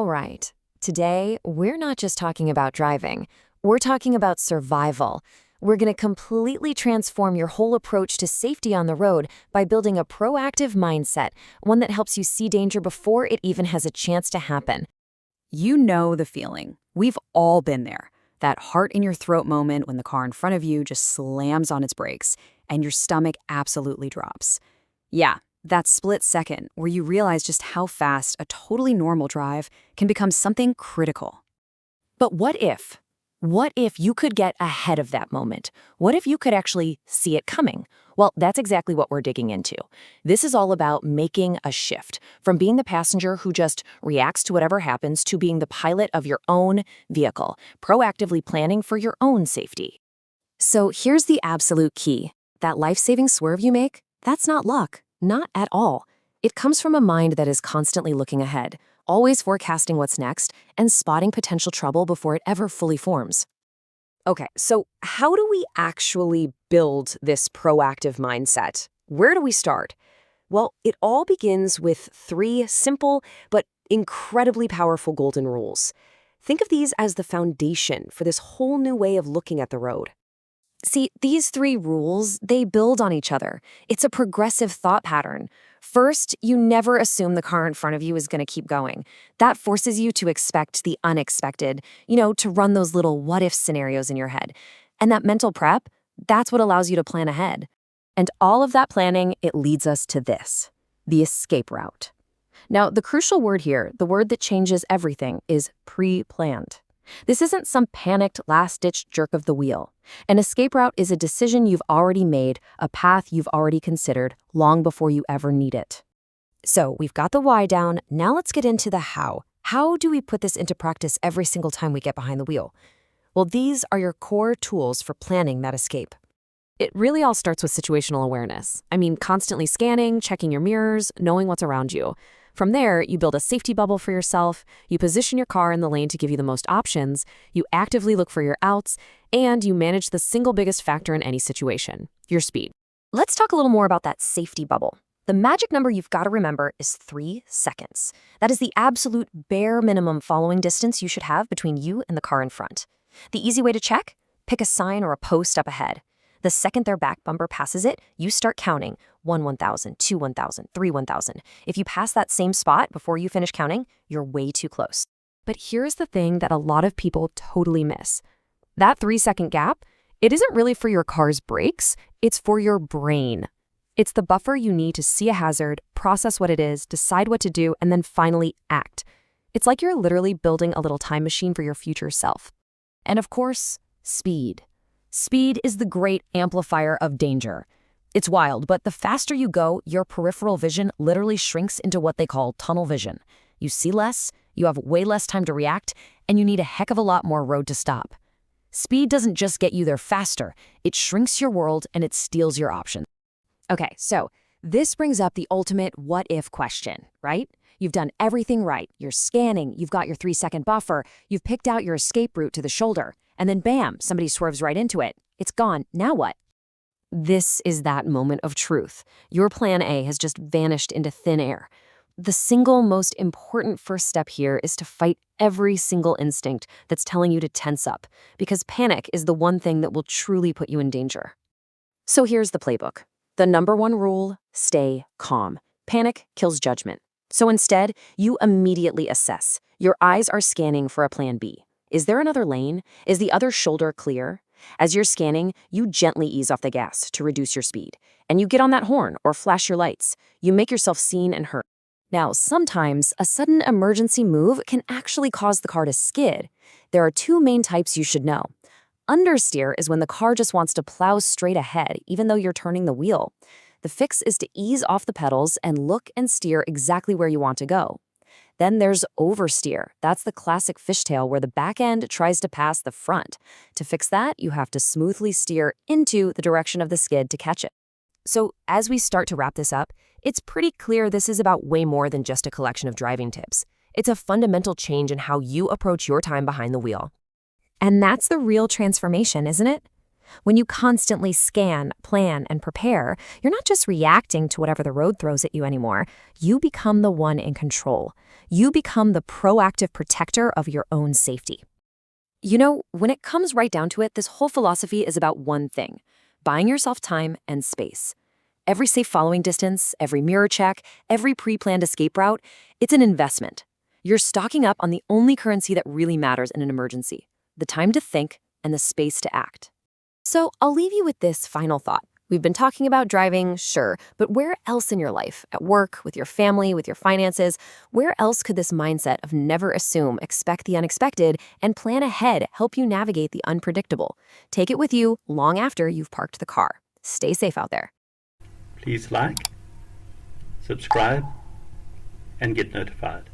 All right. Today, we're not just talking about driving. We're talking about survival. We're going to completely transform your whole approach to safety on the road by building a proactive mindset, one that helps you see danger before it even has a chance to happen. You know the feeling. We've all been there. That heart in your throat moment when the car in front of you just slams on its brakes and your stomach absolutely drops. Yeah, that split second where you realize just how fast a totally normal drive can become something critical. But what if? What if you could get ahead of that moment? What if you could actually see it coming? Well, that's exactly what we're digging into. This is all about making a shift from being the passenger who just reacts to whatever happens to being the pilot of your own vehicle, proactively planning for your own safety. So here's the absolute key. That life-saving swerve you make, that's not luck, not at all. It comes from a mind that is constantly looking ahead, always forecasting what's next, and spotting potential trouble before it ever fully forms. Okay, so how do we actually build this proactive mindset? Where do we start? Well, it all begins with 3 simple but incredibly powerful golden rules. Think of these as the foundation for this whole new way of looking at the road. See, these 3 rules, they build on each other. It's a progressive thought pattern. First, you never assume the car in front of you is going to keep going. That forces you to expect the unexpected, to run those little what-if scenarios in your head. And that mental prep, that's what allows you to plan ahead. And all of that planning, it leads us to this, the escape route. Now, the crucial word here, the word that changes everything, is pre-planned. This isn't some panicked last-ditch jerk of the wheel. An escape route is a decision you've already made, a path you've already considered, long before you ever need it. So we've got the why down, now let's get into the how. How do we put this into practice every single time we get behind the wheel? Well, these are your core tools for planning that escape. It really all starts with situational awareness. Constantly scanning, checking your mirrors, knowing what's around you. From there, you build a safety bubble for yourself, you position your car in the lane to give you the most options, you actively look for your outs, and you manage the single biggest factor in any situation, your speed. Let's talk a little more about that safety bubble. The magic number you've got to remember is 3 seconds. That is the absolute bare minimum following distance you should have between you and the car in front. The easy way to check? Pick a sign or a post up ahead. The second their back bumper passes it, you start counting 1,000, 2, 1,000, 3, 1,000. If you pass that same spot before you finish counting, you're way too close. But here's the thing that a lot of people totally miss. That 3-second gap, it isn't really for your car's brakes, it's for your brain. It's the buffer you need to see a hazard, process what it is, decide what to do, and then finally act. It's like you're literally building a little time machine for your future self. And of course, speed. Speed is the great amplifier of danger. It's wild, but the faster you go, your peripheral vision literally shrinks into what they call tunnel vision. You see less, you have way less time to react, and you need a heck of a lot more road to stop. Speed doesn't just get you there faster, it shrinks your world and it steals your options. Okay, so this brings up the ultimate what-if question, right? You've done everything right. You're scanning, you've got your 3-second buffer, you've picked out your escape route to the shoulder, and then bam, somebody swerves right into it. It's gone. Now what? This is that moment of truth. Your plan A has just vanished into thin air. The single most important first step here is to fight every single instinct that's telling you to tense up, because panic is the one thing that will truly put you in danger. So here's the playbook. The number 1 rule, stay calm. Panic kills judgment. So instead, you immediately assess. Your eyes are scanning for a plan B. Is there another lane? Is the other shoulder clear? As you're scanning, you gently ease off the gas to reduce your speed. And you get on that horn or flash your lights. You make yourself seen and heard. Now, sometimes a sudden emergency move can actually cause the car to skid. There are 2 main types you should know. Understeer is when the car just wants to plow straight ahead, even though you're turning the wheel. The fix is to ease off the pedals and look and steer exactly where you want to go. Then there's oversteer. That's the classic fishtail where the back end tries to pass the front. To fix that, you have to smoothly steer into the direction of the skid to catch it. So as we start to wrap this up, it's pretty clear this is about way more than just a collection of driving tips. It's a fundamental change in how you approach your time behind the wheel. And that's the real transformation, isn't it? When you constantly scan, plan, and prepare, you're not just reacting to whatever the road throws at you anymore. You become the one in control. You become the proactive protector of your own safety. You know, when it comes right down to it, this whole philosophy is about one thing: buying yourself time and space. Every safe following distance, every mirror check, every pre-planned escape route, it's an investment. You're stocking up on the only currency that really matters in an emergency: the time to think and the space to act. So I'll leave you with this final thought. We've been talking about driving, sure, but where else in your life, at work, with your family, with your finances, where else could this mindset of never assume, expect the unexpected, and plan ahead help you navigate the unpredictable? Take it with you long after you've parked the car. Stay safe out there. Please like, subscribe, and get notified.